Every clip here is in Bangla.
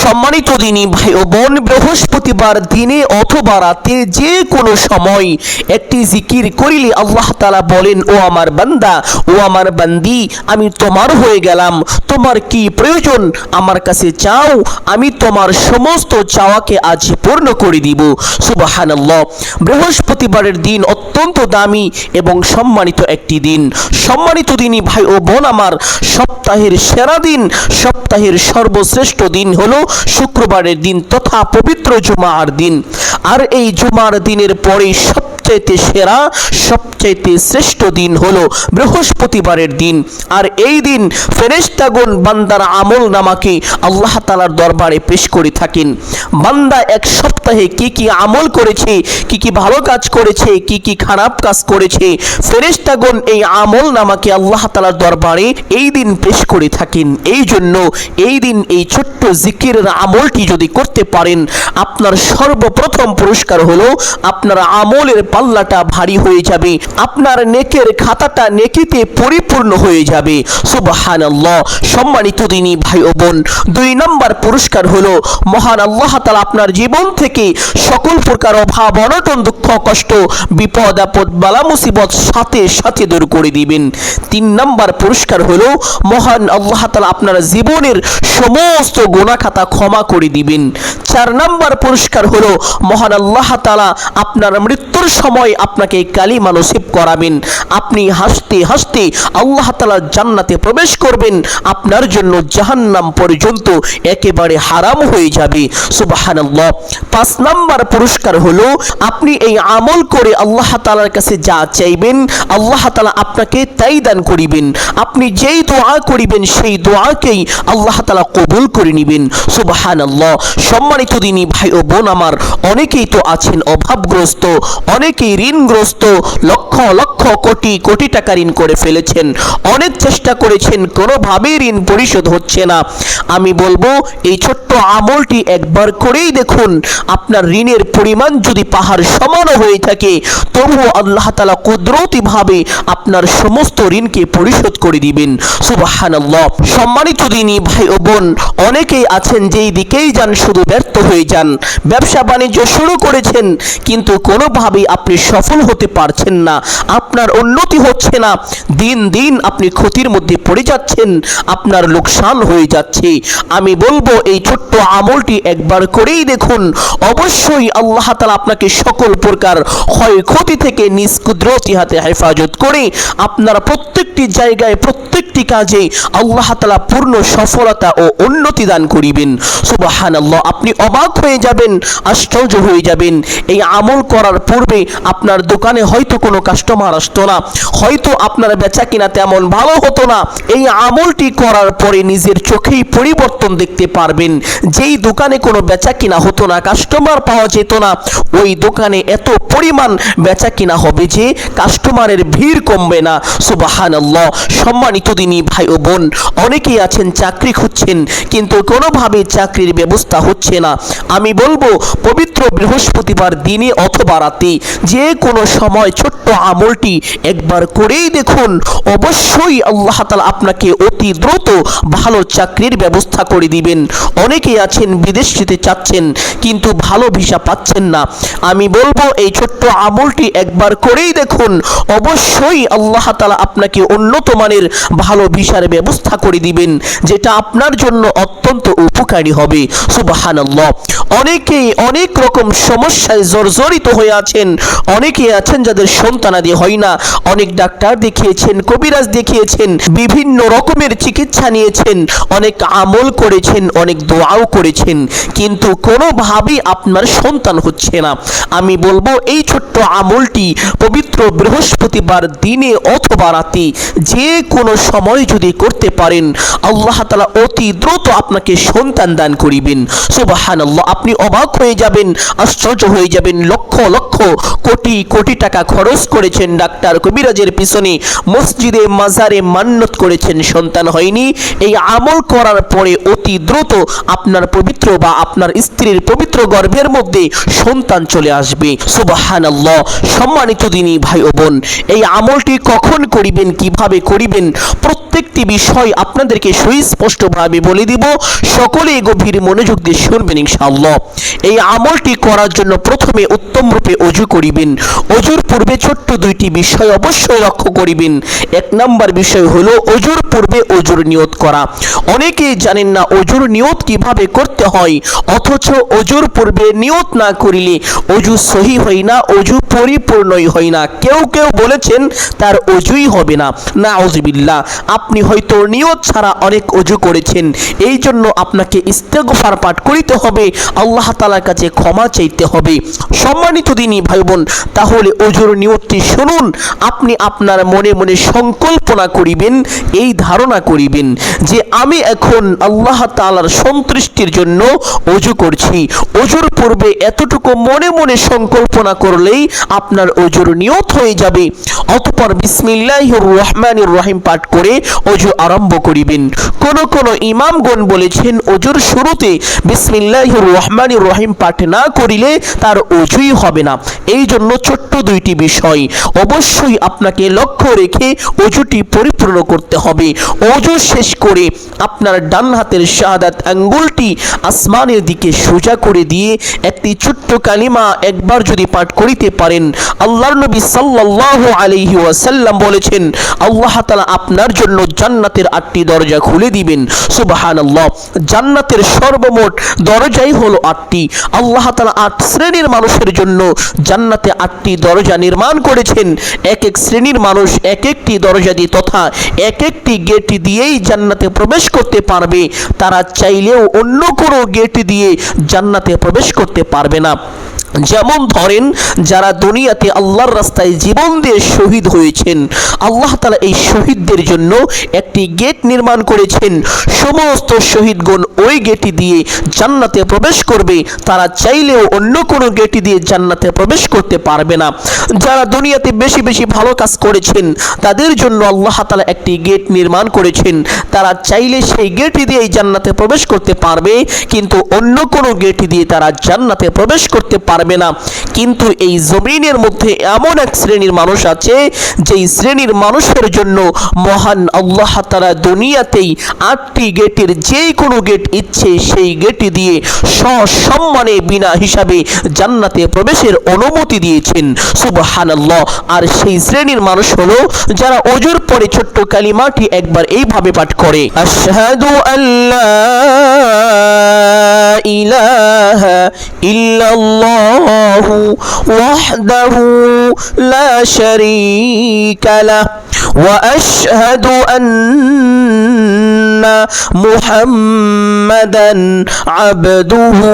সম্মানিত দিনী ভাই ও বোন, বৃহস্পতিবার দিনে অথবা রাতে যে কোনো সময় একটি জিকির করিলে আল্লাহ তাআলা বলেন, ও আমার বান্দা, ও আমার বান্দি, আমি তোমার হয়ে গেলাম, তোমার কি প্রয়োজন আমার কাছে চাও, আমি তোমার সমস্ত চাওয়াকে আজ পূর্ণ করে দিব। সুবহানাল্লাহ। বৃহস্পতিবারের দিন অত্যন্ত দামি এবং সম্মানিত একটি দিন। সম্মানিত দিনী ভাই ও বোন আমার, সপ্তাহের সেরা দিন, সপ্তাহের সর্বশ্রেষ্ঠ দিন হলো শুক্রবারের দিন তথা পবিত্র জুমার দিন। আর এই জুমার দিনের পরে সবচাইতে সেরা, সবচাইতে শ্রেষ্ঠ দিন হলো বৃহস্পতিবারের দিন। আর এই দিন ফেরেশতাগণ বান্দার আমল নামাকে আল্লাহ তাআলার দরবারে পেশ করে থাকেন। বান্দা এক সপ্তাহে কি কি আমল করেছে, কি কি ভালো কাজ করেছে, কি কি খারাপ কাজ করেছে, ফেরেশতাগণ এই আমল নামাকে আল্লাহ তাআলার দরবারে এই দিন পেশ করে থাকেন। এই জন্য এই দিন এই ছোট্ট জিকিরের আমলটি যদি করতে পারেন, আপনার সর্বপ্রথম পুরস্কার হলো আপনার আমলের পাল্লাটা ভারী হয়ে যাবে, আপনার নেকের খাতাটা নেকিতে পরিপূর্ণ হয়ে যাবে। সুবহানাল্লাহ। সম্মানিত দিনী ভাই ও বোন, 2 নম্বর পুরস্কার হলো মহান আল্লাহ তাআলা আপনার জীবন থেকে সকল প্রকার অভাব অনটন দুঃখ কষ্ট বিপদ আপদ বালা মুসিবত সাথে সাথে দূর করে দিবেন। 3 নম্বর পুরস্কার হলো মহান আল্লাহ তাআলা আপনার জীবনের সমস্ত গুনাহ খাতা ক্ষমা করে দিবেন। 4 নম্বর পুরস্কার হলো মহান আল্লাহ তাআলা আপনার মৃত্যুর সময় আপনাকে কালিমা নসিব করাবেন। আপনি হাসতে হাসতে আল্লাহ তাআলার জান্নাতে প্রবেশ করবেন, আপনার জন্য জাহান্নাম পর্যন্ত একেবারে হারাম হয়ে যাবে। সুবহানাল্লাহ। 5 নম্বর পুরস্কার হলো আপনি এই আমল করে আল্লাহ তাআলার কাছে যা চাইবেন আল্লাহ তাআলা আপনাকে তাই দান করিবেন। আপনি যেই দোয়া করিবেন সেই দোয়াকেই আল্লাহ তাআলা কবুল করে নেবেন। সুবহানাল্লাহ। সম্মানিত দিনী ভাই ও বোন আমার, অনেকেই তো আছেন অভাবগ্রস্ত, অনেকেই ঋণগ্রস্ত, লক্ষ লক্ষ কোটি কোটি টাকা ঋণ করে ফেলেছেন, অনেক চেষ্টা করেছেন, কোনোভাবেই ঋণ পরিশোধ হচ্ছে না। আমি বলবো এই ছোট্ট আমলটি একবার করেই দেখুন, আপনার ঋণের পরিমাণ যদি পাহাড় সমানও হয়ে থাকে তবুও আল্লাহ তাআলা কুদরতিভাবে আপনার সমস্ত ঋণকে পরিশোধ করে দিবেন। সুবহানাল্লাহ। সম্মানিত দিনী ভাই ও বোন, অনেকেই আছেন যেই দিকেই যান শুধু ব্যর্থ হয়ে যান। ব্যবসা বাণিজ্য শুরু করেছেন কিন্তু কোনোভাবেই আপনি সফল হতে পারছেন না, আপনার উন্নতি হচ্ছে না, দিন দিন আপনি ক্ষতির মধ্যে পড়ে যাচ্ছেন, আপনার লোকসান হয়ে যাচ্ছে। আমি বলবো এই ছোট্ট আমলটি একবার করেই দেখুন, অবশ্যই আল্লাহ তাআলা আপনাকে সকল প্রকার ক্ষয়ক্ষতি থেকে নিজ কুদরতি হাতে হেফাজত করে আপনার প্রত্যেকটি জায়গায় প্রত্যেকটি কাজে আল্লাহ তাআলা পূর্ণ সফলতা ও উন্নতি দান করিবেন। সুবহানাল্লাহ। আপনি অবাক হয়ে যাবেন, আশ্চর্য হয়ে যাবেন। এই আমল করার পূর্বে আপনার দোকানে হয়তো কোনো কাস্টমার আসতো না, হয়তো আপনার বেচা কিনা তেমন ভালো হতো না। এই আমলটি করার পরে নিজের চোখেই পরিবর্তন দেখতে পারবেন। যেই দোকানে কোনো বেচা কিনা হতো না, কাস্টমার পাওয়া যেত না, ওই দোকানে এত পরিমাণ বেচা কিনা হবে যে কাস্টমারের ভিড় কমবে না। সুবহানাল্লাহ। সম্মানিত দিনী ভাই ও বোন, অনেকেই আছেন চাকরি খুঁজছেন কিন্তু কোনোভাবে চাকরির ব্যবস্থা হচ্ছে না। আমি বলবো পবিত্র বৃহস্পতিবার দিনে অথবা রাতে যে কোনো সময় ছোট্ট আমলটি একবার করেই দেখুন, অবশ্যই আল্লাহ তাআলা আপনাকে অতি দ্রুত ভালো চাকরির ব্যবস্থা করে দিবেন। অনেকেই আছেন বিদেশ যেতে চাচ্ছেন কিন্তু ভালো ভিসা পাচ্ছেন না। আমি বলবো এই ছোট্ট আমলটি একবার করেই দেখুন, অবশ্যই আল্লাহ তাআলা আপনাকে উন্নত মানের ভালো ভিসার ব্যবস্থা করে দিবেন, যেটা আপনার জন্য অত্যন্ত উপকারী হবে। সুবহানাল্লাহ। অনেকেই অনেক রকম সমস্যায় জর্জরিত হয়ে আছেন, অনেকেই আছেন যাদের সন্তানাদি হয় না, অনেক ডাক্তার দেখিয়েছেন, কবিরাজ দেখিয়েছেন, বিভিন্ন রকমের চিকিৎসা নিয়েছেন, অনেক আমল করেছেন, অনেক দোয়াও করেছেন, কিন্তু কোনোভাবেই আপনার সন্তান হচ্ছে না। আমি বলবো এই ছোট্ট আমলটি পবিত্র বৃহস্পতিবার দিনে অথবা রাতে যে কোনো সময় যদি করতে পারেন, আল্লাহ তাআলা অতি দ্রুত আপনাকে সন্তান দান করিবেন। সুবহানাল্লাহ। সুবহানাল্লাহ, আপনি অবাক হয়ে যাবেন, আশ্চর্য হয়ে যাবেন। লক্ষ লক্ষ কোটি কোটি টাকা খরচ করেছেন ডাক্তার কবিরাজের পিছনে, মসজিদে মাজারে মান্নত করেছেন, সন্তান হয়নি। এই আমল করার পরে অতি দ্রুত আপনার পবিত্র বা আপনার স্ত্রীর পবিত্র গর্ভের মধ্যে সন্তান চলে আসবে। সুবহানাল্লাহ। সম্মানিত দিনী ভাই ও বোন, এই আমলটি কখন করিবেন, কিভাবে করিবেন, প্রত্যেকটি বিষয় আপনাদেরকে সুস্পষ্টভাবে বলে দিব। সকলেই গভীর মনোযোগ দিয়ে শুনবেন ইনশাআল্লাহ। এই আমলটি করার জন্য প্রথমে উত্তম রূপে ওযু করিবেন। ওযুর পূর্বে ছোট্ট দুইটি বিষয় অবশ্যই লক্ষ্য করিবেন। এক নাম্বার বিষয় হলো ওযুর পূর্বে ওযুর নিয়ত করা। অনেকেই জানেন না ওযুর নিয়ত কিভাবে করতে হয়, অথচ ওযুর পূর্বে নিয়ত না করিলে ওযু সহি হয় না, ওযু পরিপূর্ণই হয় না। কেউ কেউ বলেছেন তার ওযুই হবে না। নাউযুবিল্লাহ। আপনি হয়তো নিয়ত ছাড়া অনেক ওযু করেছেন, এই জন্য আপনাকে ইস্তেগফার পাঠ করিতে হবে, আল্লাহ তাআলার কাছে ক্ষমা চাইতে হবে। সম্মানিত দিনী ভাই বোন, তাহলে ওযুর নিয়তটি শুনুন। আপনি আপনার মনে মনে সংকল্পনা করিবেন, এই ধারণা করিবেন যে আমি এখন আল্লাহ তাআলার সন্তুষ্টির জন্য ওযু করছি। ওযুর পূর্বে এতটুকু মনে মনে সংকল্পনা করলেই আপনার ওযুর নিয়ত হয়ে যাবে। অতঃপর বিসমিল্লাহির রহমানির রহিম পাঠ করে ওযু আরম্ভ করিবেন। কোন ইমামগণ বলেছেন ওযুর শুরুতে বিসমিল্লাহির রহমানির রহিম পাঠ না করিলে তার ওযুই হবে না। এই জন্য ছোট্ট দুইটি বিষয় অবশ্যই আপনাকে লক্ষ্য রেখে ওযুটি পরিপূর্ণ করতে হবে। ওযু শেষ করে আপনার ডান হাতের শাহাদাত আঙ্গুলটি আসমানের দিকে সোজা করে দিয়ে একটি ছোট্ট কালিমা একবার যদি পাঠ করিতে পারেন, আল্লাহর নবী সাল্লাল্লাহু আলাইহি ওয়াসাল্লাম বলেছেন আল্লাহ তাআলা আপনার জন্য জান্নাতের 8টি দরজা খুলে দিবেন। সুবহানাল্লাহ। জান্নাতের সর্বমোট দরজাই হলো 8টি। আল্লাহ তাআলা 8 শ্রেণীর মানুষের জন্য জান্নাতে 8টি দরজা নির্মাণ করেছেন। এক এক শ্রেণীর মানুষ এক একটি দরজা দিয়ে তথা এক একটি গেট দিয়েই জান্নাতে প্রবেশ করতে পারবে। তারা চাইলেও অন্য কোনো গেট দিয়ে জান্নাতে প্রবেশ করতে পারবে না। যেমন ধরেন, যারা দুনিয়াতে আল্লাহর রাস্তায় জীবন দিয়ে শহীদ হয়েছেন, আল্লাহ তাআলা এই শহীদদের জন্য একটি গেট নির্মাণ করেছেন। সমস্ত শহীদগণ ওই গেট দিয়ে জান্নাতে প্রবেশ করবে, তারা চাইলেও অন্য কোনো গেট দিয়ে জান্নাতে প্রবেশ করতে পারবে না। যারা দুনিয়াতে বেশি বেশি ভালো কাজ করেছেন, তাদের জন্য আল্লাহ তাআলা একটি গেট নির্মাণ করেছেন। তারা চাইলে সেই গেট দিয়েই জান্নাতে প্রবেশ করতে পারবে, কিন্তু অন্য কোনো গেট দিয়ে তারা জান্নাতে প্রবেশ করতে পারবে না। কিন্তু এই জমিনের মধ্যে এমন এক শ্রেণীর মানুষ আছে, যেই শ্রেণীর মানুষের জন্য মহান আল্লাহ তাআলা দুনিয়াতেই 8টি গেটের যে কোনো গেট ইচ্ছে সেই গেট দিয়ে সসম্মানে বিনা হিসাবে জান্নাতে প্রবেশের অনুমতি দিয়েছেন। সুবহানাল্লাহ। আর সেই শ্রেণীর মানুষ হলো যারা ওযুর পরে ছোট্ট কালিমাটি একবার এইভাবে পাঠ করে, আশহাদু আল্লা ইলাহা ইল্লাল্লাহু ওয়াহদাহু লা শারীকা লাহু ওয়া আশহাদু আন্না মুহাম্মাদান আবদুহু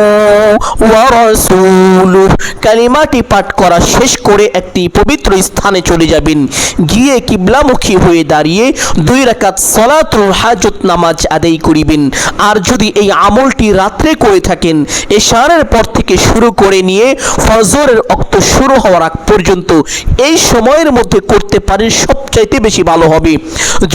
ওয়া রাসূলুহু। কালিমাটি পাঠ করা শেষ করে একটি পবিত্র স্থানে চলে যাবেন। গিয়ে কিবলামুখী হয়ে দাঁড়িয়ে 2 রাকাত সালাতুল হাজত নামাজ আদায় করিবেন। আর যদি এই আমলটি রাত্রে করে থাকেন, এশারের পর থেকে শুরু করে নিয়ে ফজরের ওয়াক্ত শুরু হওয়ার আগ পর্যন্ত এই সময়ের মধ্যে করতে পারেন, সবচাইতে বেশি ভালো হবে।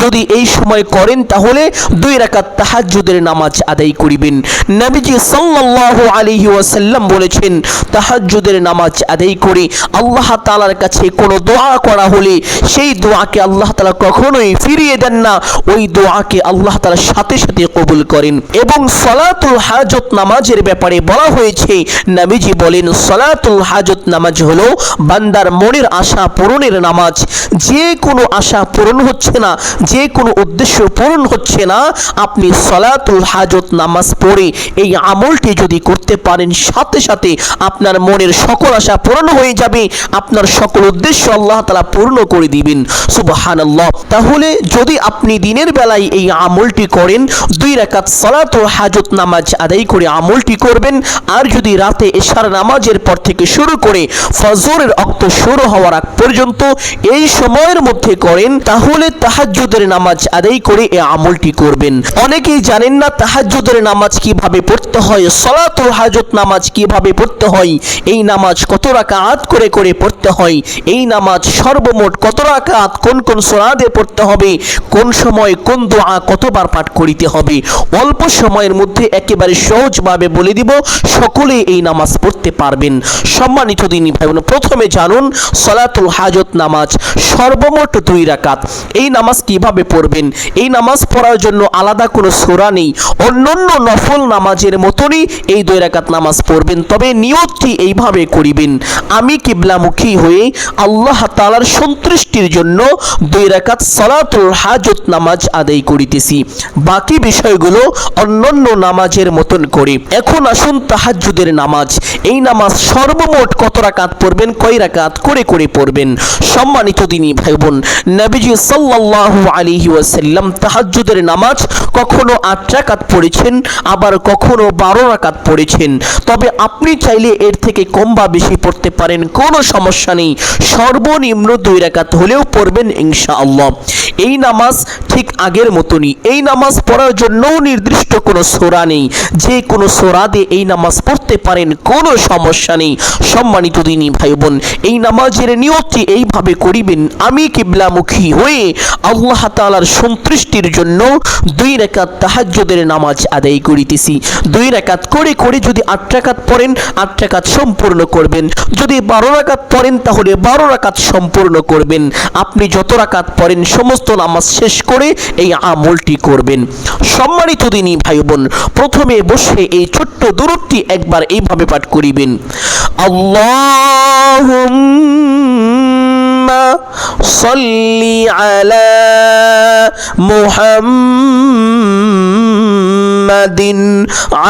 যদি এই সময় করেন তাহলে 2 রাকাত তাহাজ্জুদের নামাজ আদায় করিবেন। নবীজি সাল্লাল্লাহু আলাইহি ওয়াসাল্লাম বলেছেন, তাহাজ্জুদের নামাজ আদায় করে আল্লাহ তাআলার কাছে কোনো দোয়া করা হলে সেই দোয়াকে আল্লাহ তাআলা কখনোই ফিরিয়ে দেন না, ওই দোয়াকে আল্লাহ তাআলা সাথে সাথে কবুল করেন। এবং সালাতুল হাজত নামাজের ব্যাপারে বলা হয়েছে, নবীজি বলেন সালাতুল হাজত নামাজ হলো বান্দার মনের আশা পূরণের নামাজ। যে কোনো আশা পূরণ হচ্ছে না, যে কোনো উদ্দেশ্য পূরণ হচ্ছে না, আপনি সালাতুল হাজত নামাজ পড়ে এই আমলটি যদি করতে পারেন, সাথে সাথে আপনার মনের সকল আশা পূরণ হয়ে যাবে, আপনার সকল উদ্দেশ্য আল্লাহ তাআলা পূর্ণ করে দিবেন। সুবহানাল্লাহ। তাহলে যদি আপনি দিনের বেলায় এই আমলটি করেন, 2 রাকাত সালাতুল হাজত নামাজ আদায় করে আমলটি করবেন। আর যদি রাতে এশার নামাজের পর থেকে শুরু করে ফজরের ওয়াক্ত শুরু হওয়ার আগ পর্যন্ত এই সময়ের মধ্যে করেন, তাহলে তাহাজ্জুদের নামাজ আদায় করে এই আমলটি করবেন। পড়বেন। অনেকেই জানেন না তাহাজ্জুদের নামাজ কিভাবে পড়তে হয়, সালাতুল হাজত নামাজ কিভাবে পড়তে হয়, এই নামাজ কত রাকাত করে করে পড়তে হয়, এই নামাজ সর্বমোট কত রাকাত কোন কোন সূরাতে পড়তে হবে, কোন সময় কোন দোয়া কতবার পাঠ করিতে হবে, অল্প সময়ের মধ্যে একেবারে সহজভাবে বলে দিব, সকলে এই নামাজ পড়তে পারবেন। সম্মানিত দিনী ভাই বোন, প্রথমে জানুন সালাতুল হাজত নামাজ সর্বমোট 2 রাকাত। এই নামাজ কিভাবে পড়বেন? এই নামাজ পড়ার জন্য আলাদা কোনো সূরা নেই, অন্যান্য নফল নামাজের মতনই এই 2 রাকাত নামাজ পড়বেন। তবে নিয়তটি এইভাবে করিবেন, আমি কিবলামুখী হয়ে আল্লাহ তাআলার সন্তুষ্টির জন্য 2 রাকাত সালাতুল হাজত নামাজ আদায় করিতেছি, বাকি বিষয়গুলো অন্যান্য নামাজের মতন করে। এখন আসুন তাহাজ্জুদের নামাজ। এই নামাজ সর্বমোট কত রাকাত পড়বেন, কয় রাকাত করে করে পড়বেন? সম্মানিত দিনী ভাই বোন, নবীজি সাল্লাল্লাহু আলাইহি ওয়াসাল্লাম তাহাজ্জুদের নামাজ কখনো 8 রাকাত পড়েছেন, আবার কখনো 12 রাকাত পড়েছেন। তবে আপনি চাইলে এর থেকে কম বা বেশি পড়তে পারেন, কোনো সমস্যা নেই। সর্বনিম্ন 2 রাকাত হলেও পড়বেন ইনশাআল্লাহ। এই নামাজ ঠিক আগের মতনই। এই নামাজ পড়ার জন্য নির্দিষ্ট কোনো সূরা নেই, যে কোনো সূরা দিয়ে এই নামাজ পড়তে পারেন, কোনো সমস্যা নেই। সম্মানিত দিনী ভাই বোন, এই নামাজের নিয়তটি এইভাবে করিবেন, আমি কিবলামুখী হয়ে আল্লাহ তাআলার সন্তুষ্টির জন্য 2 রাকাত তাহাজ্জুদের নামাজ আদায় করিতেছি। 2 রাকাত করে করে যদি 8 রাকাত পড়েন, 8 রাকাত সম্পূর্ণ করবেন। যদি 12 রাকাত পড়েন, তাহলে 12 রাকাত সম্পূর্ণ করবেন। আপনি যত রাকাত পড়েন সমস্ত নামাজ শেষ করে এই আমলটি করবেন। সম্মানিত দিনী ভাই বোন, প্রথমে বসে এই ছোট্ট দুরূদটি একবার এইভাবে পাঠ করিবেন, আল্লাহুম্মা সাল্লি আলা মুহাম্মাদিন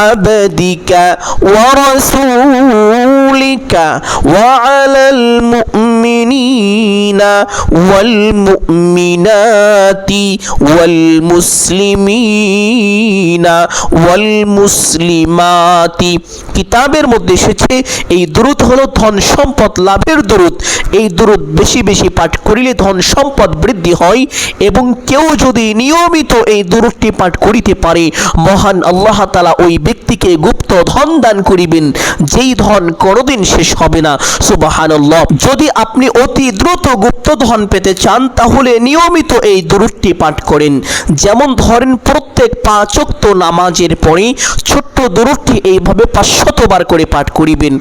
আবদিকা ওয়া রাসূলিকা ওয়া আলাল মুমিনিনা ওয়াল মুমিনাতি ওয়াল মুসলিমিনা ওয়াল মুসলিমাতি। কিতাবের মধ্যে এসেছে এই দুরূদ হলো ধন সম্পদ লাভের দুরূদ। এই দুরূদ বেশি বেশি পাঠ করিলে ধন সম্পদ বৃদ্ধি হয়, এবং কেউ যদি নিয়মিত এই দুরূদটি পাঠ করিতে পারে, মহান আল্লাহ তাআলা ওই ব্যক্তিকে গুপ্ত ধন দান করিবেন, যেই ধন কোনোদিন শেষ হবে না। সুবহানাল্লাহ। যদি আপনি অতি দ্রুত গুপ্ত ধন পেতে চান, তাহলে নিয়মিত এই দুরূদটি পাঠ করেন। যেমন ধরেন, প্রত্যেক 5 ওয়াক্ত নামাজের পরে ছোট্ট দুরূদটি এইভাবে 500 বার করে পাঠ করিবেন।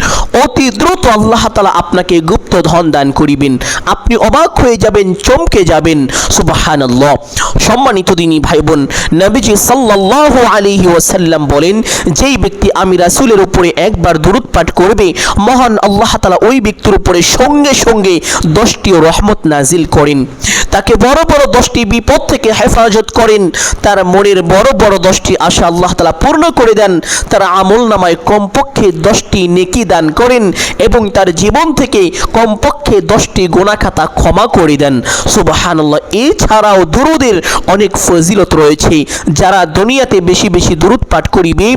অতি দ্রুত আল্লাহ তাআলা আপনাকে গুপ্ত ধন দান করিবেন। আপনি অবাক হয়ে যাবেন, চমকে যাবেন। সুবহানাল্লাহ। সম্মানিত দিনী ভাই বোন, নবীজি সাল্লাল্লাহু আলাইহি ওয়াসাল্লাম বলেন, যেই ব্যক্তি আমি রাসূলের উপরে একবার দুরূদ পাঠ করবে, মহান আল্লাহ তাআলা ওই ব্যক্তির উপরে সঙ্গে সঙ্গে 10টি রহমত নাজিল করেন, তাকে বড় বড় 10টি বিপদ থেকে হেফাজত করেন, তার মনের বড় বড় 10টি আশা আল্লাহ তাআলা পূর্ণ করে দেন, তার আমলনামায় কমপক্ষে 10টি নেকি দান করেন, এবং তার জীবন থেকে কমপক্ষে 10টি গুনাহ খাতা ক্ষমা করে দেন। সুবহানাল্লাহ। এছাড়াও দুরূদের অনেক ফজিলত রয়েছে। যারা দুনিয়াতে বেশি বেশি দুরূদ পাঠ করিবে,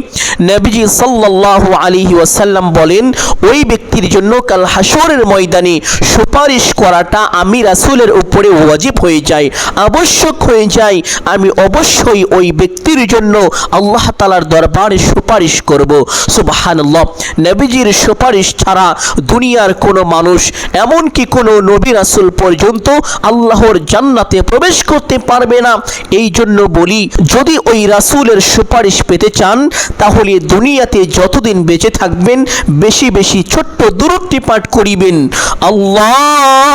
নবীজি সাল্লাল্লাহু আলাইহি ওয়াসাল্লাম বলেন, ওই ব্যক্তির জন্য কাল হাসরের ময়দানে সুপারিশ করাটা আমি রাসূলের উপরে ওয়াজিব হয়ে যায়, আবশ্যক হয়ে যায়। আমি অবশ্যই ওই ব্যক্তির জন্য আল্লাহ তাআলার দরবারে সুপারিশ করব। সুবহানাল্লাহ। নবীজির সুপারিশ ছাড়া দুনিয়ার কোনো মানুষ, এমনকি কোনো নবী রাসূল পর্যন্ত আল্লাহর জান্নাতে প্রবেশ করতে পারবে না। এই জন্য বলি, যদি ওই রাসূলের সুপারিশ পেতে চান, তাহলে দুনিয়াতে যতদিন বেঁচে থাকবেন বেশি বেশি ছোট্ট দুরূদটি পাঠ করিবেন,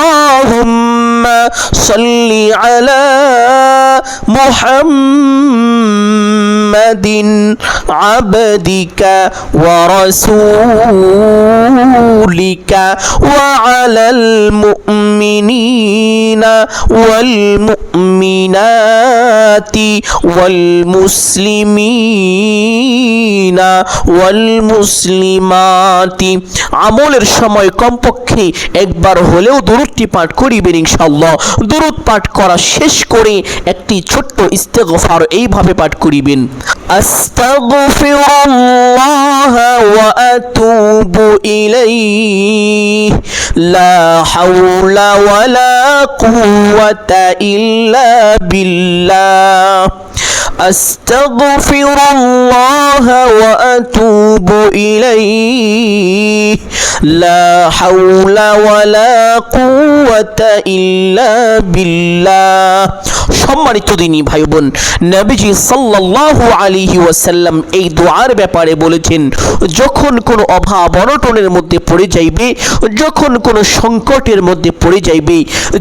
আল্লাহুম্মা সাল্লি আলা মুহাম্মাদিন আবদিকা ওয়া রাসূলিকা ওয়া আলাল মুমিনিনা ওয়াল মুমিনাতি ওয়াল মুসলিমিনা ওয়াল মুসলিমাতি। আমলের সময় কমপক্ষে একবার হলেও দুরূদটি পাঠ করিবেন ইনশাআল্লাহ। দুরূদ পাঠ করা শেষ করে একটি ছোট্ট ইস্তেগফার এইভাবে পাঠ করিবেন, আস্তাগফিরুল্লাহ ওয়া আতুবু ইলাইহি লা হাওলা ওয়ালা কুওয়াতা ইল্লা বিল্লাহ। আস্তাগফিরুল্লাহ ওয়া আতুবু ইলাইহি লা হাওলা ওয়ালা কুওয়াতা ইল্লা বিল্লাহ। সম্মানিত দিনী ভাই বোন, নবীজি সাল্লাল্লাহু আলাইহি ওয়াসাল্লাম এই দোয়ার ব্যাপারে বলেছেন, যখন কোনো অভাব অনটনের মধ্যে পড়ে যাইবে, যখন কোনো সংকটের মধ্যে পড়ে যাইবে,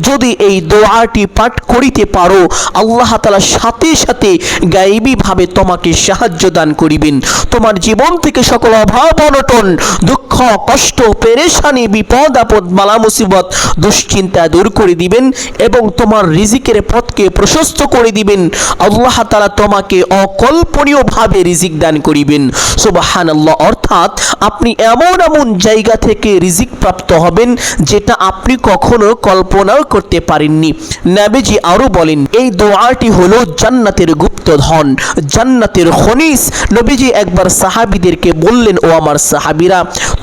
যদি এই দোয়াটি পাঠ করিতে পারো, আল্লাহ তাআলা সাথে সাথে গায়েবীভাবে তোমাকে সাহায্য দান করিবেন। তোমার জীবন থেকে সকল অভাব অনটন, দুঃখ কষ্ট পেরেশানি বিপদ আপদ বালা মুসিবত দুশ্চিন্তা দূর করে দিবেন এবং তোমার রিজিকের পথকে প্রশস্ত করে দিবেন। আল্লাহ তাআলা তোমাকে অকল্পনীয়ভাবে রিজিক দান করিবেন। সুবহানাল্লাহ। অর্থাৎ আপনি এমন এমন জায়গা থেকে রিজিক প্রাপ্ত হবেন যেটা আপনি কখনো কল্পনাও করতে পারেননি। নবীজি আরো বলেন, এই দোয়াটি হলো জান্নাতের গুপ্তধন, জান্নাতের খনিজ। নবীজি একবার সাহাবীদেরকে বললেন, ও আমার সাহাবীরা,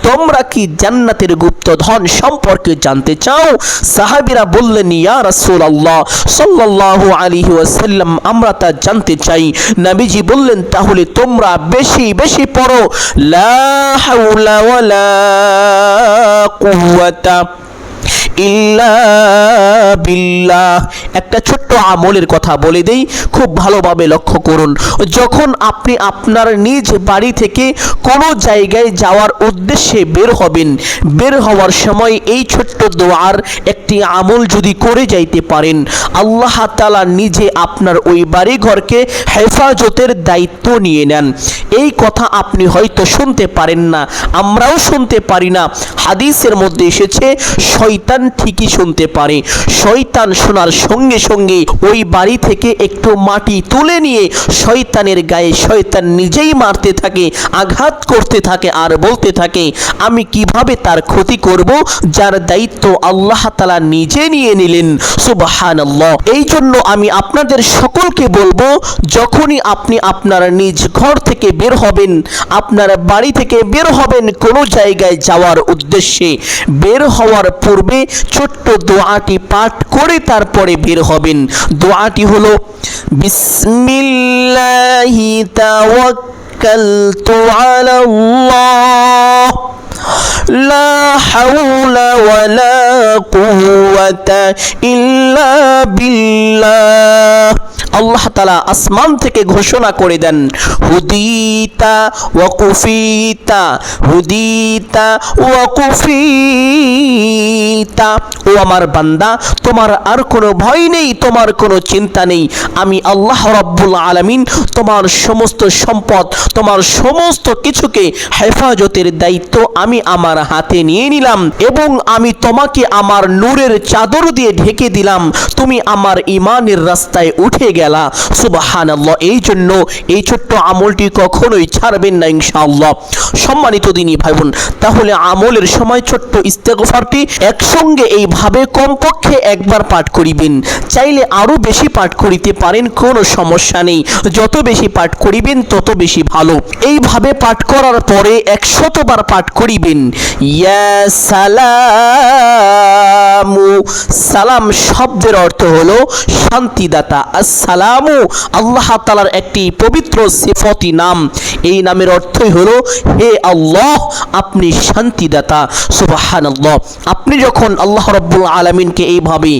তোমরা কি জান্নাতের গুপ্তধন সম্পর্কে জানতে চাও? সাহাবীরা বললেন, ইয়া রাসূলুল্লাহ সাল্লাল্লাহু আলাইহি ওয়াসাল্লাম, আমরা তা জানতে চাই। নবীজি বললেন, তাহলে তোমরা বেশি বেশি পড়ো, লা হাওলা ওয়ালা কুওয়াতা ইল্লা বিল্লাহ। একটা ছোট্ট আমলের কথা বলে দেই, খুব ভালোভাবে লক্ষ্য করুন। যখন আপনি আপনার নিজ বাড়ি থেকে কোনো জায়গায় যাওয়ার উদ্দেশ্যে বের হবেন, বের হওয়ার সময় এই ছোট্ট দোয়ার একটি আমল যদি করে যাইতে পারেন, আল্লাহ তাআলা নিজে আপনার ওই বাড়ি ঘরকে হেফাজতের দায়িত্ব নিয়ে নেন। এই কথা আপনি হয়তো শুনতে পারেন না, আমরাও শুনতে পারি না। হাদিসের মধ্যে এসেছে, শয়তান ঠিকই শুনতে পারে। শয়তান শোনার সঙ্গে সঙ্গে ওই বাড়ি থেকে একটু মাটি তুলে নিয়ে শয়তানের গায়ে শয়তান নিজেই মারতে থাকে, আঘাত করতে থাকে আর বলতে থাকে, আমি কিভাবে তার ক্ষতি করব যার দায়িত্ব আল্লাহ তাআলা নিজে নিয়ে নিলেন। সুবহানাল্লাহ। এই জন্য আমি আপনাদের সকলকে বলবো, যখনই আপনি আপনার নিজ ঘর থেকে বের হবেন, আপনার বাড়ি থেকে বের হবেন কোনো জায়গায় যাওয়ার উদ্দেশ্যে, বের হওয়ার পূর্বে ছোট্ট দোয়াটি পাঠ করে তারপরে বের হবেন। দোয়াটি হলো, বিসমিল্লাহি তাওয়াক্কালতু আলাল্লাহ লা হাওলা ওয়ালা কুওয়াতা ইল্লা বিল্লাহ। আল্লাহ তাআলা আসমান থেকে ঘোষণা করে দেন, হুদিতা ওয়া কুফিতা, হুদিতা ওয়া কুফিতা। ও আমার বান্দা, তোমার আর কোনো ভয় নেই, তোমার কোনো চিন্তা নেই। আমি আল্লাহ রাব্বুল আলামিন তোমার সমস্ত সম্পদ, তোমার সমস্ত কিছুকে হেফাজতের দায়িত্ব আমি আমার হাতে নিয়ে নিলাম এবং আমি তোমাকে আমার নূরের চাদর দিয়ে ঢেকে দিলাম। তুমি আমার ঈমানের রাস্তায় উঠে গেলা। সুবহানাল্লাহ। এই জন্য এই ছোট্ট আমলটি কখনোই ছাড়বেন না ইনশাআল্লাহ। সম্মানিত দিনী ভাই বোন, তাহলে আমলের সময় ছোট্ট ইস্তেগফারটি একসঙ্গে এইভাবে কমপক্ষে একবার পাঠ করিবেন। চাইলে আরো বেশি পাঠ করিতে পারেন, কোনো সমস্যা নেই। যত বেশি পাঠ করিবেন তত বেশি ভালো। এইভাবে পাঠ করার পরে 100 বার পাঠ করিবেন, ইয়া সালামু। সালাম শব্দের অর্থ হলো শান্তিদাতা। আসসালামু আল্লাহ তাআলার একটি পবিত্র সিফতি নাম। এই নামের অর্থই হলো, হে আল্লাহ, আপনি শান্তিদাতা। সুবহানাল্লাহ। আপনি যখন আল্লাহ রাব্বুল আলামিনকে এইভাবে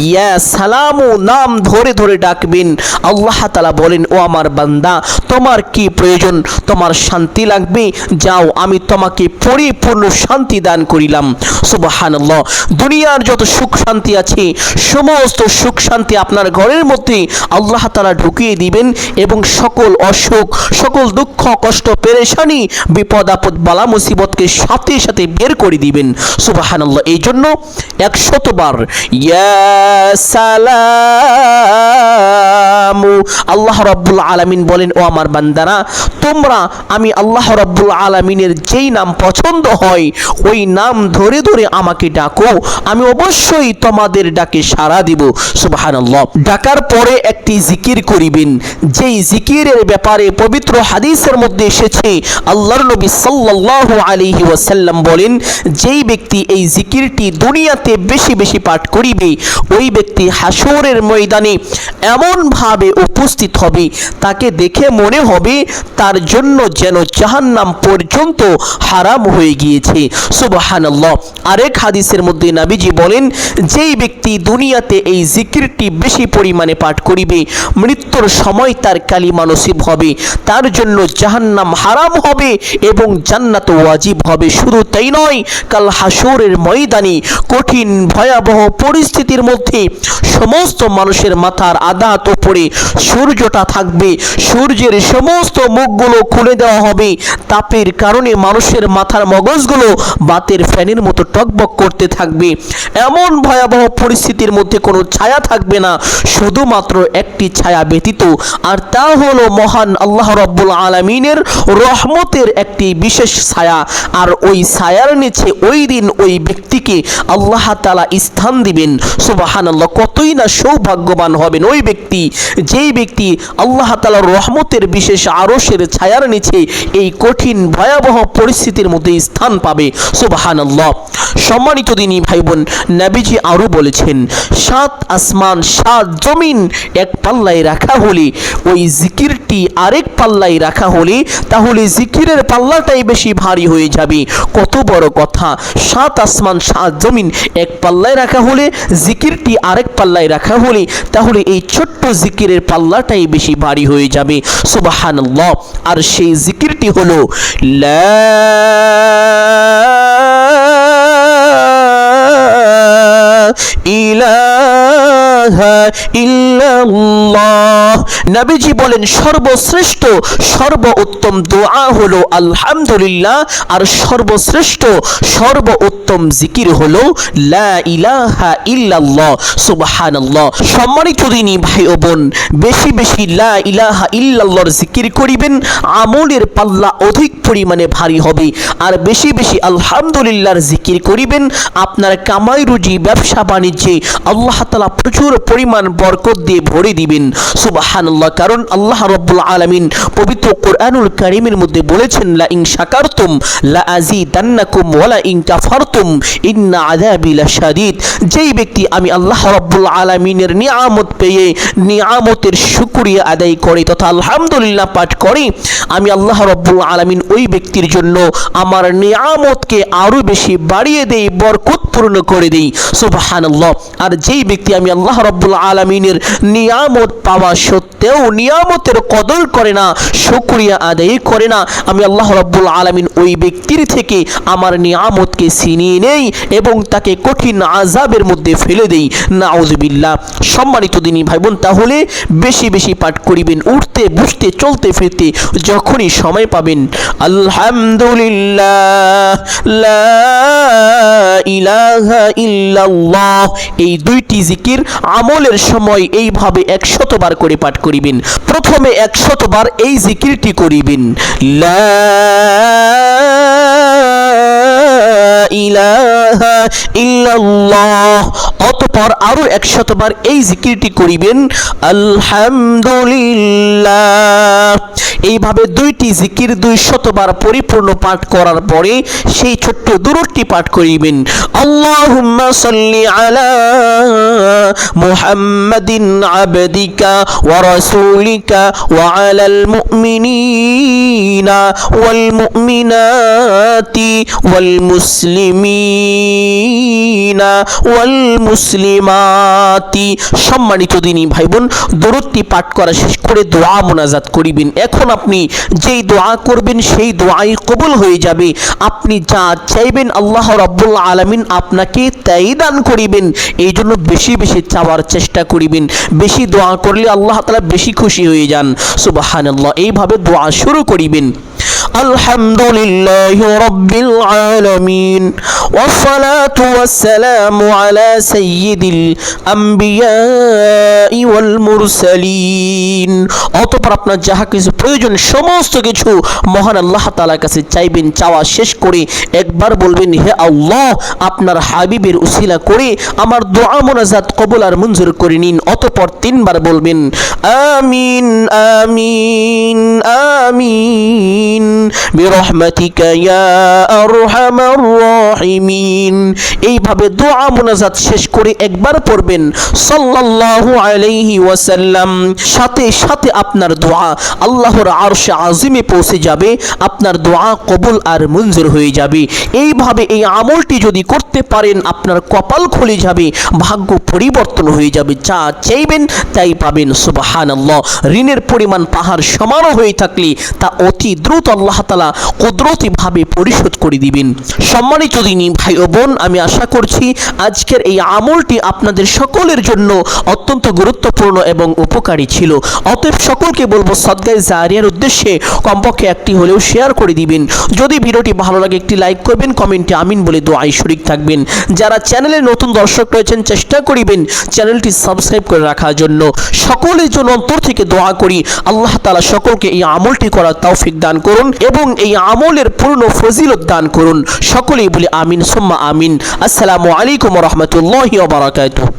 ইয়া সালামু নাম ধরে ধরে ডাকবেন, আল্লাহ তাআলা বলেন, ও আমার বান্দা, তোমার কি প্রয়োজন? তোমার শান্তি লাগবে? যাও, আমি তোমাকে পরিপূর্ণ শান্তি দান করিলাম। সুবহানাল্লাহ। দুনিয়ার যত সুখ শান্তি আছে, সমস্ত সুখ শান্তি আপনার ঘরের মধ্যে আল্লাহ তাআলা ঢুকিয়ে দিবেন এবং সকল অসুখ, সকল দুঃখ কষ্ট পেরেশানি বিপদ আপদ বালা মুসিবতকে সাথে সাথে বের করে দিবেন। সুবহানাল্লাহ। এই জন্য 100 বার ইয়া সালামু। আল্লাহ রাব্বুল আলামিন বলেন, ও আমার বান্দারা, তোমরা আমি আল্লাহ রাব্বুল আলামিনের যেই নাম পছন্দ হয় ওই নাম ধরে ধরে আমাকে ডাকো, আমি অবশ্যই তোমাদের ডাকে সাড়া দিব। সুবহানাল্লাহ। ডাকার পরে একটি একটি জিকির করিবেন, যেই জিকিরের ব্যাপারে পবিত্র হাদিসের মধ্যে এসেছে আল্লাহর নবী সাল্লাল্লাহু আলাইহি ওয়াসাল্লাম বলেন, যেই ব্যক্তি এই জিকিরটি দুনিয়াতে বেশি বেশি পাঠ করিবে ওই ব্যক্তি হাসরের ময়দানে এমনভাবে উপস্থিত হবে তাকে দেখে মনে হবে তার জন্য যেন জাহান্নাম পর্যন্ত হারাম হয়ে গিয়েছে। সুবহানাল্লাহ। আরেক হাদিসের মধ্যে নবীজি বলেন, যেই ব্যক্তি দুনিয়াতে এই জিকিরটি বেশি পরিমাণে পাঠ করিবে মৃত্যুর সময় তার কালিমা নসিব হবে, তার জন্য জাহান্নাম হারাম হবে এবং জান্নাত ওয়াজিব হবে। শুধু তাই নয়, কাল হাসরের ময়দানে কঠিন ভয়াবহ পরিস্থিতির মধ্যে সমস্ত মানুষের মাথার আদাত উপরে সূর্যটা থাকবে, সূর্যের সমস্ত মুখগুলো খুলে দেওয়া হবে, তাপের কারণে মানুষের মাথার মগজগুলো বাতের ফ্যানের মতো টকবক করতে থাকবে। এমন ভয়াবহ পরিস্থিতির মধ্যে কোনো ছায়া থাকবে না, শুধুমাত্র একটি ছায়া ব্যতীত, আর তা হলো মহান আল্লাহ রাব্বুল আলামিনের রহমতের একটি বিশেষ ছায়া। আর ওই ছায়ার নিচে ওই দিন ওই ব্যক্তিকে আল্লাহ তাআলা স্থান দিবেন। সুবহানাল্লাহ। কতই না সৌভাগ্যবান হবেন ওই ব্যক্তি, যেই ব্যক্তি আল্লাহ তাআলার রহমতের বিশেষ আরশের ছায়ার নিচে এই কঠিন ভয়াবহ পরিস্থিতির মধ্যে স্থান পাবে। সুবহানাল্লাহ। সম্মানিত দিনী ভাই বোন, নবীজি আরো বলেছেন, 7 আসমান 7 জমিন এক পাল্লায় রাখা হলে, ওই জিকিরটি আরেক পাল্লায় রাখা হলে, তাহলে জিকিরের পাল্লাটাই বেশি ভারী হয়ে যাবে। কত বড় কথা! 7 আসমান 7 জমিন এক পাল্লায় রাখা হলে, জিকিরটি আরেক পাল্লায় রাখা হলে, তাহলে এই ছোট্ট জিকিরের পাল্লাটাই বেশি ভারী হয়ে যাবে। সুবহানাল্লাহ। আর সেই জিকিরটি হলো লা ইলাহা ইল্লাল্লাহ। নবীজি বলেন, সর্বশ্রেষ্ঠ সর্বোত্তম দোয়া হলো আলহামদুলিল্লাহ, আর সর্বশ্রেষ্ঠ সর্বোত্তম জিকির হলো লা ইলাহা ইল্লাল্লাহ। সুবহানাল্লাহ। সম্মানিত দিনী ভাই ও বোন, বেশি বেশি লা ইলাহা ইল্লাল্লাহর জিকির করিবেন, আমলের পাল্লা অধিক পরিমাণে ভারী হবে। আর বেশি বেশি আলহামদুলিল্লাহর জিকির করিবেন, আপনার কামাই রুজি ব্যবসা বাণিজ্যে আল্লাহ তাআলা প্রচুর পরিমাণ বরকত দিয়ে ভরে দিবেন। সুবহানাল্লাহ। কারণ আল্লাহ রাব্বুল আলামিন পবিত্র কোরআনুল কারীমের মধ্যে বলেছেন, লা ইন শাকারতুম লা আযীদান্নাকুম ওয়া লা ইন কাফারতুম ইন্না আযাবি লাশাদীদ। যেই ব্যক্তি আমি আল্লাহ রাব্বুল আলামিনের নিয়ামত পেয়ে নিয়ামতের শুকরিয়া আদায় করে তথা আলহামদুলিল্লাহ পাঠ করে, আমি আল্লাহ রাব্বুল আলামিন ওই ব্যক্তির জন্য আমার নিয়ামতকে আরো বেশি বাড়িয়ে দেই, বরকতপূর্ণ করে দেই। সুবহানাল্লাহ। আর যেই ব্যক্তি আমি আল্লাহ রাব্বুল আলামিনের নিয়ামত পাওয়া সত্ত্বেও নিয়ামতের কদর করে না, শুকরিয়া আদায় করে না, আমি আল্লাহ রাব্বুল আলামিন ওই ব্যক্তির থেকে আমার নিয়ামতকে ছিনিয়ে নেই এবং তাকে কঠিন আযাবের মধ্যে ফেলে দেই। নাউযুবিল্লাহ। সম্মানিত দিনী ভাই বোন, তাহলে বেশি বেশি পাঠ করিবেন, উঠতে বসতে চলতে ফিরতে যখনই সময় পাবেন। আলহামদুলিল্লাহ লা ইলাহা ইল্লাল্লাহ, এই দুইটি জিকির আমলের সময় এইভাবে 100 বার করে পাঠ করিবেন। প্রথমে 100 বার এই জিকিরটি করিবেন, লা ইলাহা ইল্লাল্লাহ। অতঃপর আরো 100 বার এই জিকিরটি করিবেন, আলহামদুলিল্লাহ। এইভাবে দুইটি জিকির 200 বার পরিপূর্ণ পাঠ করার পরে সেই ছোট্ট দুরূদটি পাঠ করিবেন, আল্লাহুম্মা সাল্লি আলা মুহাম্মাদিন আবদিকা ওয়া রাসূলিকা ওয়া আলাল মুমিনিনা ওয়াল মুমিনাতি ওয়াল মুসলিমিনা ওয়াল মুসলিমাতি। সম্মানিত দিনী ভাই বোন, দুরূদটি পাঠ করা শেষ করে দোয়া মোনাজাত করিবেন। এখন আপনি যেই দোয়া করবেন সেই দোয়াই কবুল হয়ে যাবে। আপনি যা চাইবেন আল্লাহ রাব্বুল আলামিন আপনাকে তাই দান করিবেন। এই জন্য বেশি বেশি চাওয়ার চেষ্টা করিবেন। বেশি দোয়া করলে আল্লাহ তাআলা বেশি খুশি হয়ে যান। সুবহানাল্লাহ। এইভাবে দোয়া শুরু করিবেন, আলহামদুলিল্লাহি রাব্বিল আলামিন ওয়াসসালাতু ওয়াসসালামু আলা সাইয়্যিদিল আম্বিয়া ওয়াল মুরসালিন। অতঃপর আপনার যাহা কিছু প্রয়োজন সমস্ত কিছু মহান আল্লাহ তাআলার কাছে চাইবেন। চাওয়া শেষ করে একবার বলবেন, হে আল্লাহ, আপনার হাবিবের উসিলা করে আমার দোয়া মোনাজাত কবুল আর মঞ্জুর করে নিন। অতঃপর 3 বার বলবেন, আমিন আমিন আমিন বিরহমাতিকা ইয়া আরহামার রাহিমিন। এইভাবে দোয়া মোনাজাত শেষ করে একবার পড়বেন সাল্লাল্লাহু আলাইহি ওয়াসাল্লাম। সাথে সাথে আপনার দোয়া আল্লাহর আরশে আজিমে পৌঁছে যাবে, আপনার দোয়া কবুল আর মঞ্জুর হয়ে যাবে। এইভাবে এই আমলটি যদি করতে পারেন আপনার কপাল খুলে যাবে, ভাগ্য পরিবর্তন হয়ে যাবে, যা চাইবেন তাই পাবেন। সুবহানাল্লাহ। ঋণের পরিমাণ পাহাড় সমান হয়ে থাকলে তা অতি দ্রুত আল্লাহ তাআলা কুদরতিভাবে পরিশোধ করে দিবেন। সম্মানিত দিনী ভাই ও বোন, আমি আশা করছি আজকের এই আমলটি আপনাদের সকলের জন্য অত্যন্ত গুরুত্বপূর্ণ এবং উপকারী ছিল। অতএব সকলকে বলবো সাদগায়ে জারিয়ার উদ্দেশ্যে কমপক্ষে একটি হলেও শেয়ার করে দিবেন। যদি ভিডিওটি ভালো লাগে একটি লাইক করবেন, কমেন্টে আমিন বলে দোয়ায় শরীক থাকবেন। যারা চ্যানেলে নতুন দর্শক রয়েছেন চেষ্টা করিবেন চ্যানেলটি সাবস্ক্রাইব করে রাখার জন্য। সকলের জন্য অন্তর থেকে দোয়া করি আল্লাহ তাআলা সকলকে এই আমলটি করার তৌফিক দান করুন এবং এই আমলের পূর্ণ ফজিলত দান করুন। সকলেই বলি আমিন সুম্মা আমিন। আসসালামু আলাইকুম ওয়া রাহমাতুল্লাহি ওয়া বারাকাতুহু।